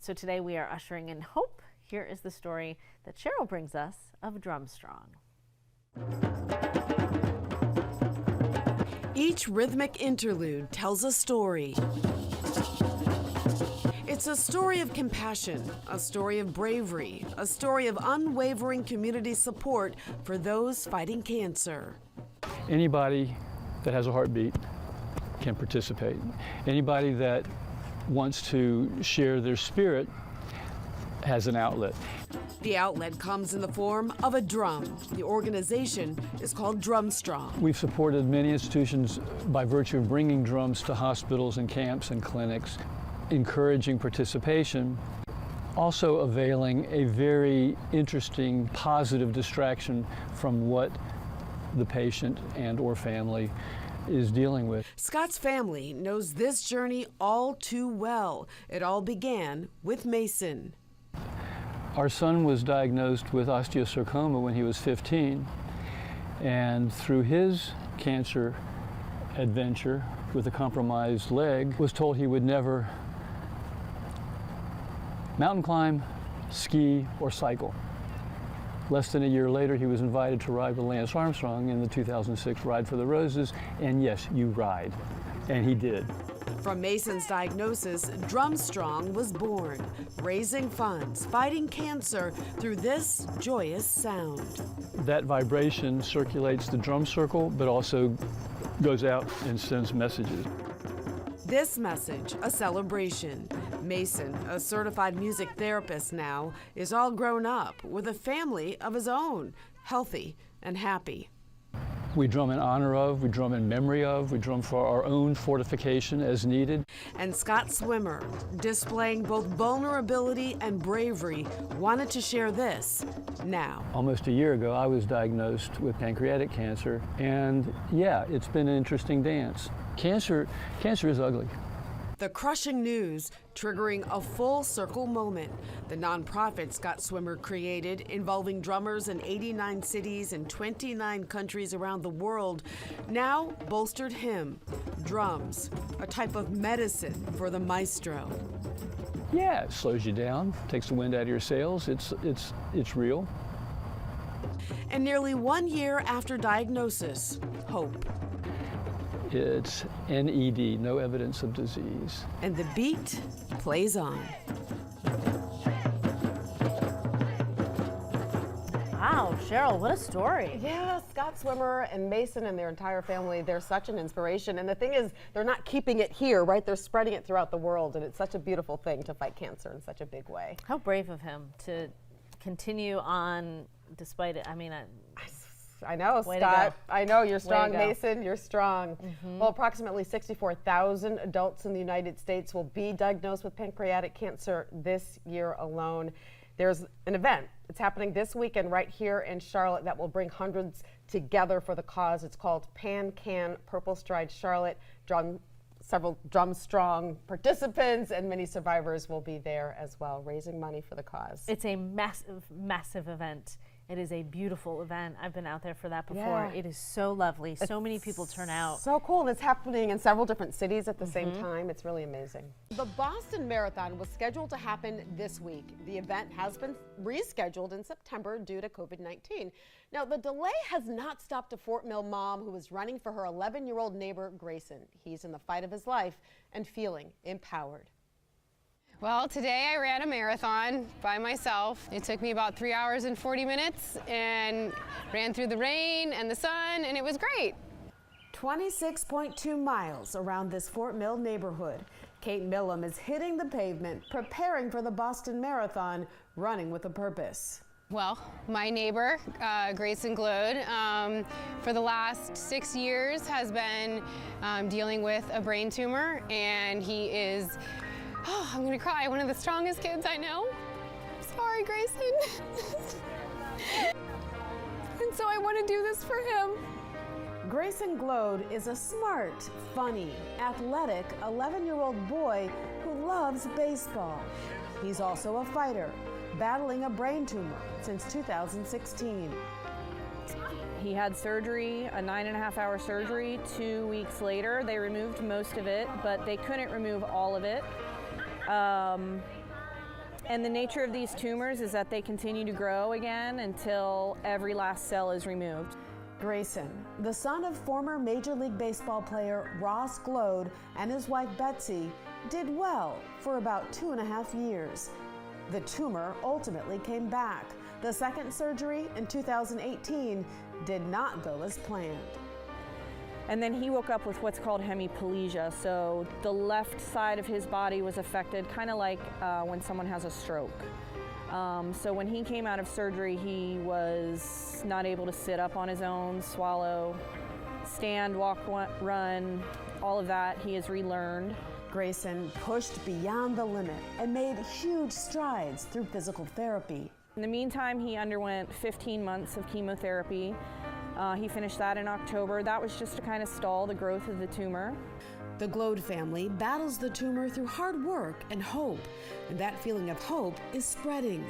So today we are ushering in hope. Here is the story that Cheryl brings us of Drumstrong. Each rhythmic interlude tells a story. It's a story of compassion, a story of bravery, a story of unwavering community support for those fighting cancer. Anybody that has a heartbeat can participate. Anybody that wants to share their spirit has an outlet. The outlet comes in the form of a drum. The organization is called Drumstrong. We've supported many institutions by virtue of bringing drums to hospitals and camps and clinics, encouraging participation, also availing a very interesting, positive distraction from what the patient and or family is dealing with. Scott's family knows this journey all too well. It all began with Mason. Our son was diagnosed with osteosarcoma when he was 15, and through his cancer adventure with a compromised leg, was told he would never mountain climb, ski, or cycle. Less than a year later, he was invited to ride with Lance Armstrong in the 2006 Ride for the Roses, and yes, you ride. And he did. From Mason's diagnosis, Drumstrong was born, raising funds, fighting cancer through this joyous sound. That vibration circulates the drum circle, but also goes out and sends messages. This message, a celebration. Mason, a certified music therapist now, is all grown up with a family of his own, healthy and happy. We drum in honor of, we drum in memory of, we drum for our own fortification as needed. And Scott Swimmer, displaying both vulnerability and bravery, wanted to share this now. Almost a year ago, I was diagnosed with pancreatic cancer, and yeah, it's been an interesting dance. Cancer is ugly. The crushing news triggering a full circle moment. The nonprofit Scott Swimmer created, involving drummers in 89 cities and 29 countries around the world, now bolstered him. Drums, a type of medicine for the maestro. Yeah, it slows you down, takes the wind out of your sails. It's real. And nearly 1 year after diagnosis, hope. It's NED, no evidence of disease. And the beat plays on. Wow, Cheryl, what a story. Yeah, Scott Swimmer and Mason and their entire family, they're such an inspiration. And the thing is, they're not keeping it here, right? They're spreading it throughout the world, and it's such a beautiful thing to fight cancer in such a big way. How brave of him to continue on despite it. I mean, I know, way Scott. I know, you're strong, go. Mason. You're strong. Well, approximately 64,000 adults in the United States will be diagnosed with pancreatic cancer this year alone. There's an event. It's happening this weekend right here in Charlotte that will bring hundreds together for the cause. It's called PanCan Purple Stride Charlotte. Several Drumstrong participants and many survivors will be there as well, raising money for the cause. it's a massive, massive event. It is a beautiful event. I've been out there for that before. Yeah. It is so lovely. So many people turn out. So cool, and it's happening in several different cities at the same time. It's really amazing. The Boston Marathon was scheduled to happen this week. The event has been rescheduled in September due to COVID-19. Now, the delay has not stopped a Fort Mill mom who is running for her 11-year-old neighbor, Grayson. He's in the fight of his life and feeling empowered. Well, today I ran a marathon by myself. It took me about 3 hours and 40 minutes and ran through the rain and the sun, and it was great. 26.2 miles around this Fort Mill neighborhood. Kate Millam is hitting the pavement, preparing for the Boston Marathon, running with a purpose. Well, my neighbor, Grayson Glode, for the last 6 years has been dealing with a brain tumor, and he is, oh, I'm gonna cry, one of the strongest kids I know. Sorry, Grayson. And so I want to do this for him. Grayson Glode is a smart, funny, athletic 11-year-old boy who loves baseball. He's also a fighter, battling a brain tumor since 2016. He had surgery, a 9.5-hour surgery. 2 weeks later, they removed most of it, but they couldn't remove all of it. And the nature of these tumors is that they continue to grow again until every last cell is removed. Grayson, the son of former Major League Baseball player Ross Glode and his wife Betsy, did well for about 2.5 years. The tumor ultimately came back. The second surgery in 2018 did not go as planned. And then he woke up with what's called hemiplegia, so the left side of his body was affected, kind of like when someone has a stroke. So when he came out of surgery, he was not able to sit up on his own, swallow, stand, walk, run, all of that he has relearned. Grayson pushed beyond the limit and made huge strides through physical therapy. In the meantime, he underwent 15 months of chemotherapy. He finished that in October. That was just to kind of stall the growth of the tumor. The Glode family battles the tumor through hard work and hope, and that feeling of hope is spreading.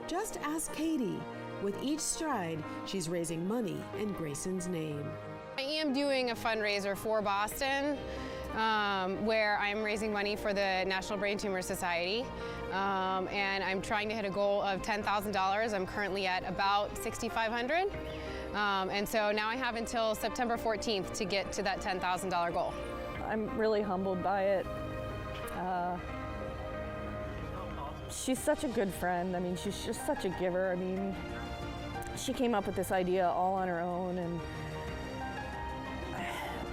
Just ask Katie. With each stride, she's raising money in Grayson's name. I am doing a fundraiser for Boston where I'm raising money for the National Brain Tumor Society, and I'm trying to hit a goal of $10,000. I'm currently at about $6,500, and so now I have until September 14th to get to that $10,000 goal. I'm really humbled by it. She's such a good friend. I mean, she's just such a giver. I mean, she came up with this idea all on her own, and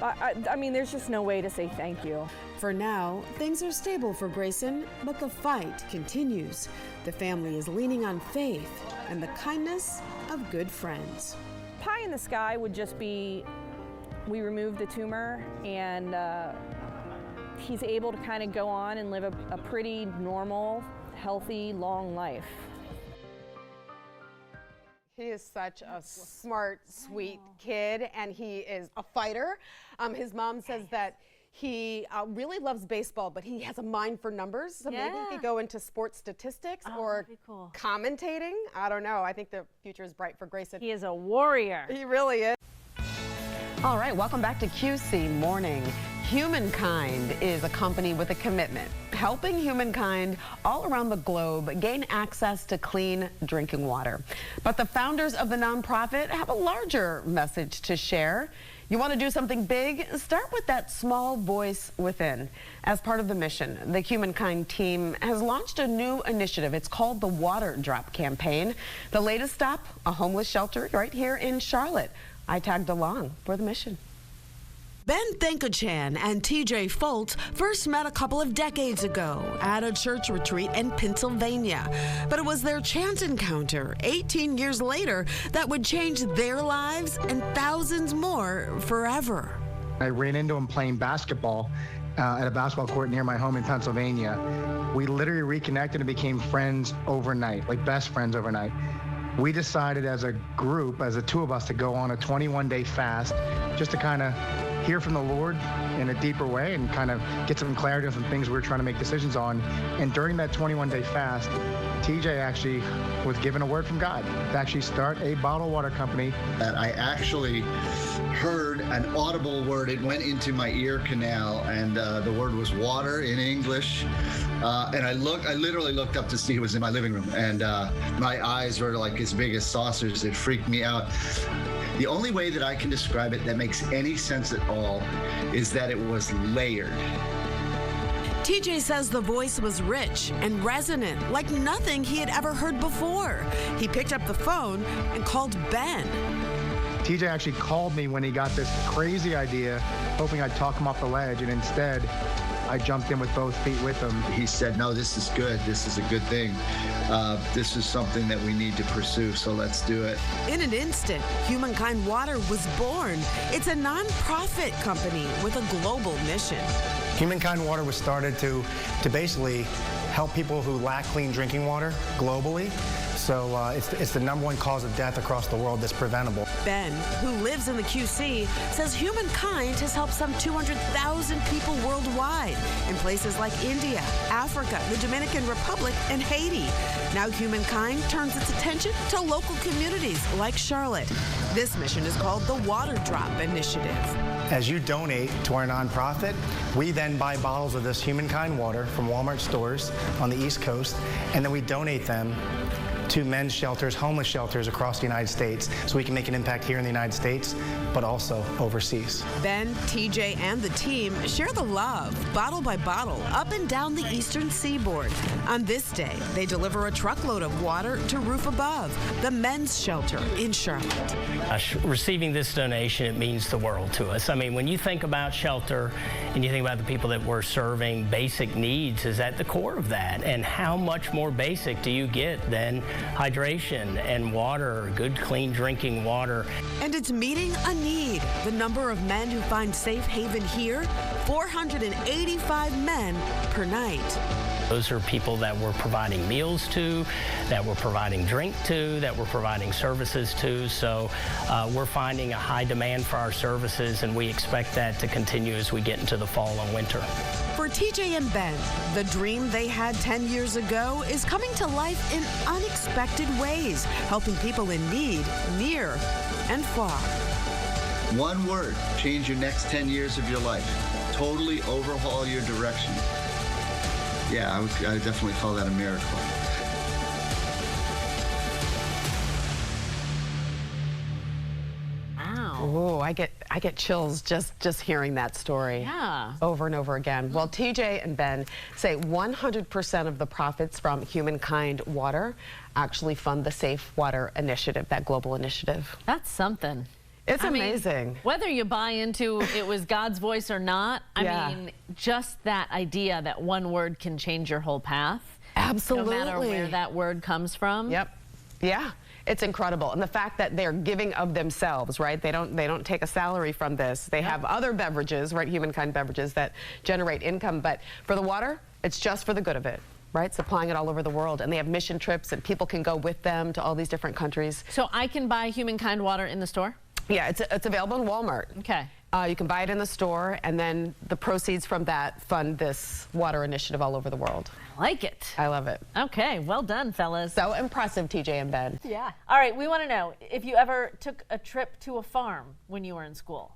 I mean, there's just no way to say thank you. For now, things are stable for Grayson, but the fight continues. The family is leaning on faith and the kindness of good friends. Pie in the sky would just be, we remove the tumor and he's able to kind of go on and live a pretty normal, healthy, long life. He is such a smart, sweet kid, and he is a fighter. His mom says that he really loves baseball, but he has a mind for numbers. So maybe he could go into sports statistics or cool. commentating. I don't know. I think the future is bright for Grayson. He is a warrior. He really is. All right, welcome back to QC Morning. Humankind is a company with a commitment, helping humankind all around the globe gain access to clean drinking water. But the founders of the nonprofit have a larger message to share. You want to do something big? Start with that small voice within. As part of the mission, the Humankind team has launched a new initiative. It's called the Water Drop Campaign. The latest stop, a homeless shelter right here in Charlotte. I tagged along for the mission. Ben Thenkachan and TJ Foltz first met a couple of decades ago at a church retreat in Pennsylvania. But it was their chance encounter 18 years later that would change their lives and thousands more forever. I ran into him playing basketball at a basketball court near my home in Pennsylvania. We literally reconnected and became friends overnight, like best friends overnight. We decided as a group, as the two of us, to go on a 21-day fast just to kind of hear from the Lord in a deeper way and kind of get some clarity on some things we were trying to make decisions on. And during that 21-day fast, TJ actually was given a word from God to actually start a bottled water company. I actually heard an audible word. It went into my ear canal, and the word was water in English. And I literally looked up to see who was in my living room, and my eyes were like as big as saucers. It freaked me out. The only way that I can describe it that makes any sense at all is that it was layered. TJ says the voice was rich and resonant, like nothing he had ever heard before. He picked up the phone and called Ben. TJ actually called me when he got this crazy idea, hoping I'd talk him off the ledge, and instead, I jumped in with both feet with him. He said, no, this is good. This is a good thing. This is something that we need to pursue, so let's do it. In an instant, Humankind Water was born. It's a nonprofit company with a global mission. Humankind Water was started to basically help people who lack clean drinking water globally. So it's the #1 cause of death across the world that's preventable. Ben, who lives in the QC, says Humankind has helped some 200,000 people worldwide in places like India, Africa, the Dominican Republic, and Haiti. Now Humankind turns its attention to local communities like Charlotte. This mission is called the Water Drop Initiative. As you donate to our nonprofit, we then buy bottles of this humankind water from Walmart stores on the East Coast, and then we donate them to men's shelters, homeless shelters across the United States, so we can make an impact here in the United States, but also overseas. Then TJ and the team share the love, bottle by bottle, up and down the eastern seaboard. On this day, they deliver a truckload of water to Roof Above, the men's shelter in Charlotte. Receiving this donation, it means the world to us. I mean, when you think about shelter and you think about the people that we're serving, basic needs is at the core of that. And how much more basic do you get than hydration and water, good, clean drinking water? And it's meeting a need. The number of men who find safe haven here, 485 men per night. Those are people that we're providing meals to, that we're providing drink to, that we're providing services to. So we're finding a high demand for our services, and we expect that to continue as we get into the fall and winter. For TJ and Ben, the dream they had 10 years ago is coming to life in unexpected ways, helping people in need near and far. One word, change your next 10 years of your life. Totally overhaul your direction. Yeah, I definitely call that a miracle. Oh, I get chills just hearing that story. Yeah. Over and over again. Well, TJ and Ben say 100% of the profits from Humankind Water actually fund the Safe Water Initiative, that global initiative. That's something. It's I mean, amazing. whether you buy into it was God's voice or not, Yeah. I mean, just that idea that one word can change your whole path. Absolutely. No matter where that word comes from. Yep. Yeah. It's incredible. And the fact that they're giving of themselves, right? They don't take a salary from this. They have other beverages, right? Humankind beverages that generate income. But for the water, it's just for the good of it, right? Supplying it all over the world. And they have mission trips and people can go with them to all these different countries. So I can buy Humankind water in the store? Yeah, it's available in Walmart. Okay. You can buy it in the store, and then the proceeds from that fund this water initiative all over the world. I like it. I love it. Okay, well done, fellas. So impressive, TJ and Ben. Yeah. All right, we want to know if you ever took a trip to a farm when you were in school.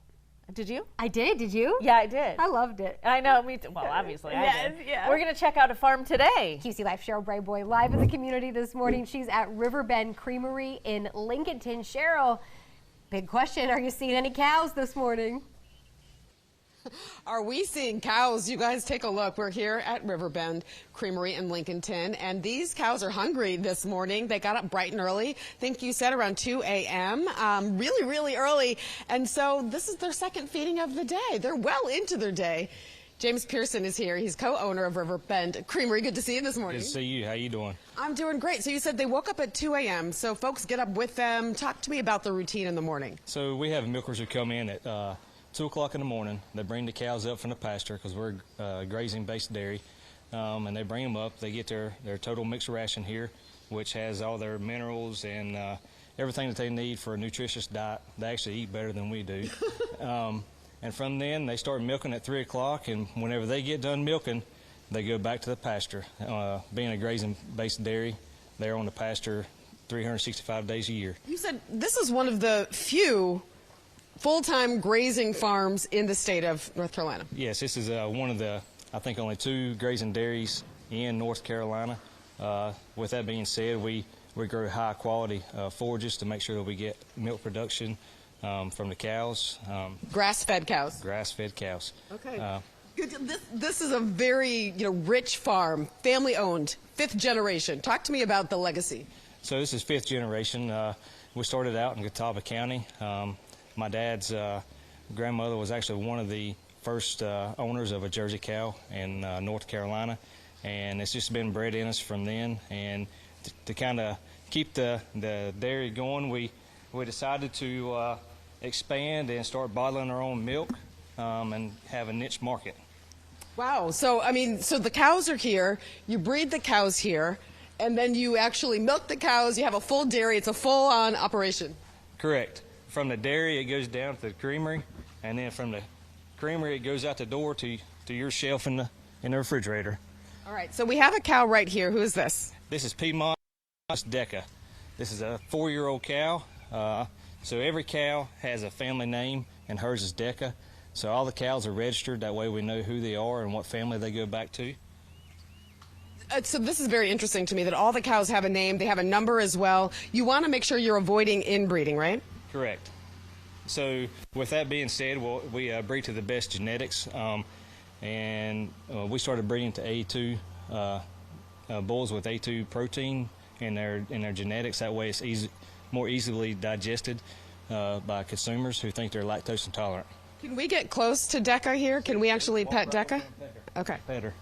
Did you? I did. Did you? Yeah, I did. I loved it. I know, me too. Well, obviously, I did. Yeah. We're going to check out a farm today. QC Life Cheryl Brayboy live in the community this morning. She's at Riverbend Creamery in Lincolnton. Cheryl, big question. Are you seeing any cows this morning? Are we seeing cows? You guys take a look. We're here at Riverbend Creamery in Lincolnton, and these cows are hungry this morning. They got up bright and early. I think you said around 2 a.m. Really, really early. And so this is their second feeding of the day. They're well into their day. James Pearson is here. He's co-owner of Riverbend Creamery. Good to see you this morning. Good to see you. How you doing? I'm doing great. So you said they woke up at 2 a.m. So folks get up with them. Talk to me about the routine in the morning. So we have milkers who come in at 2 o'clock in the morning. They bring the cows up from the pasture because we're a grazing-based dairy, and they bring them up. They get their total mixed ration here, which has all their minerals and everything that they need for a nutritious diet. They actually eat better than we do. And from then, they start milking at 3 o'clock, and whenever they get done milking, they go back to the pasture. Being a grazing-based dairy, they're on the pasture 365 days a year. You said this is one of the few full-time grazing farms in the state of North Carolina. Yes, this is one of the, I think, only 2 grazing dairies in North Carolina. With that being said, we grow high-quality forages to make sure that we get milk production from the cows. Grass-fed cows. Grass-fed cows. Okay. This is a very rich farm, family-owned, 5th generation. Talk to me about the legacy. So this is 5th generation. We started out in Catawba County. My dad's grandmother was actually one of the first owners of a Jersey cow in North Carolina, and it's just been bred in us from then. And to kind of keep the dairy going, we decided to expand and start bottling our own milk and have a niche market. Wow. So, I mean, so the cows are here, you breed the cows here, and then you actually milk the cows, you have a full dairy, it's a full-on operation. Correct. From the dairy, it goes down to the creamery, and then from the creamery, it goes out the door to your shelf in the refrigerator. All right, so we have a cow right here. Who is this? This is Piedmont Deca. This is a 4-year-old cow. So every cow has a family name, and hers is Deca. So all the cows are registered. That way we know who they are and what family they go back to. So this is very interesting to me that all the cows have a name. They have a number as well. You want to make sure you're avoiding inbreeding, right? Correct. So with that being said, we breed to the best genetics, and we started breeding to A2 bulls with A2 protein in their genetics. That way it's more easily digested by consumers who think they're lactose intolerant. Can we get close to Decca here? Can we actually pet Decca? Okay. Pet her.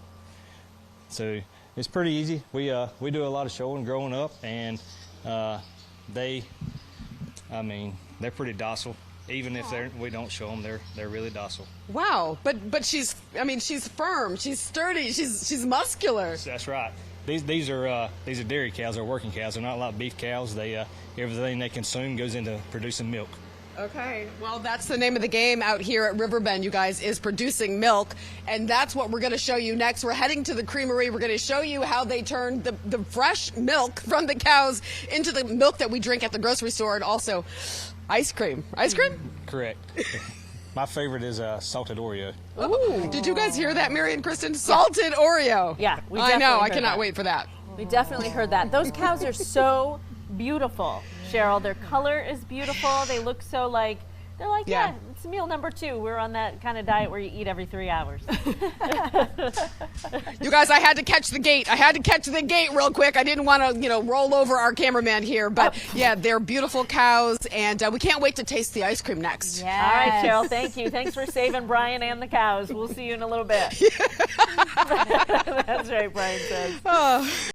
So it's pretty easy. We do a lot of showing growing up, and they're pretty docile. Even if we don't show them, they're really docile. Wow, but she's firm, she's sturdy, she's muscular. That's right. These are dairy cows. They're working cows. They're not like beef cows. Everything they consume goes into producing milk. Okay, well, that's the name of the game out here at Riverbend, you guys, is producing milk, and that's what we're going to show you next. We're heading to the creamery. We're going to show you how they turn the fresh milk from the cows into the milk that we drink at the grocery store, and also ice cream. Ice cream? Correct. My favorite is salted Oreo. Ooh, did you guys hear that, Mary and Kristen? Salted Oreo. Yeah, we I know. I heard cannot that. wait for that. We definitely heard that. Those cows are so beautiful, Cheryl. Their color is beautiful. They look so they're like, yeah, it's meal number 2. We're on that kind of diet where you eat every 3 hours. You guys, I had to catch the gate. I had to catch the gate real quick. I didn't want to, roll over our cameraman here. But yeah, they're beautiful cows, and we can't wait to taste the ice cream next. Yes. All right, Cheryl, thank you. Thanks for saving Brian and the cows. We'll see you in a little bit. That's right, Brian says.